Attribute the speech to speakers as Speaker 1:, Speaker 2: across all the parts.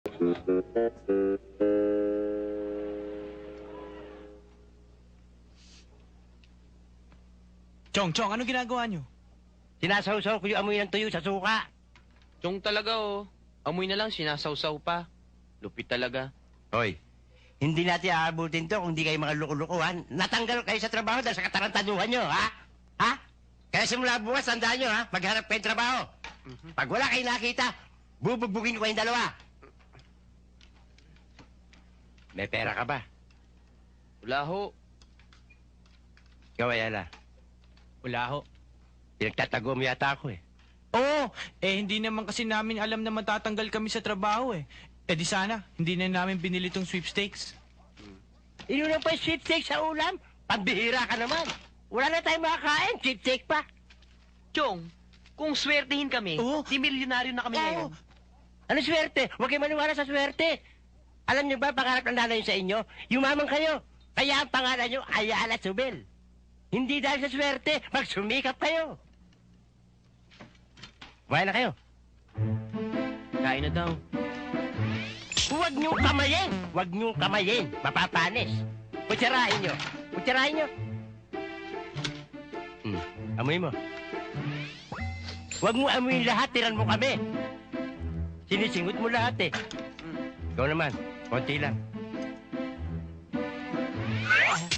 Speaker 1: Chong, anong ginagawa nyo?
Speaker 2: Sinasawsaw ko yung amoy ng tuyo sa suka.
Speaker 3: Chong talaga, oh. Amoy na lang, sinasawsaw pa. Lupit talaga.
Speaker 2: Hoy, hindi natin aabutin to kung di kayo mga lukulukuhan. Natanggal kayo sa trabaho dahil sa katarantaduhan nyo, ha? Ha? Kaya simula bukas, tandaan nyo, ha? Maghanap kayong trabaho. Pag wala kayo nakita, bubugbugin ko kayong dalawa. May pera ka ba?
Speaker 3: Wala ho.
Speaker 2: Ikaw, Ayala.
Speaker 1: Wala ho.
Speaker 2: Pinagtatago mo yata ako, eh.
Speaker 1: Oo, hindi naman kasi namin alam na matatanggal kami sa trabaho eh. Di sana, hindi na namin binili tong sweepstakes.
Speaker 2: Inunan pa yung sweepstake sa ulam? Pambihira ka naman. Wala na tayong makakain, sweepstake pa.
Speaker 3: Chong, kung swertihin kami,
Speaker 1: Oo.
Speaker 3: di milyonaryo na kami ngayon.
Speaker 2: Ano swerte? Huwag kayo maniwala sa swerte. Alam niyo ba, pangarap ng nanay sa inyo, yumaman kayo. Kaya ang pangalan niyo, Ayala Subel. Hindi dahil sa swerte, magsumikap kayo. Kumain na kayo.
Speaker 3: Kain na daw.
Speaker 2: Huwag niyong kamayin! Huwag niyong kamayin! Mapapanis! Kutsarahin niyo! Kutsarahin niyo! Amoy mo. Huwag mo amoyin lahat, tiran mo kami. Sinisingot mo lahat eh. Ikaw naman, konti lang.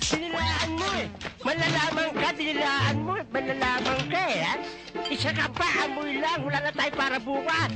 Speaker 2: Dinilaan mo eh! Malalaman ka, dinilaan mo! Malalaman ka eh, ha? Isa ka pa, amoy lang! Wala na tayo para bukas!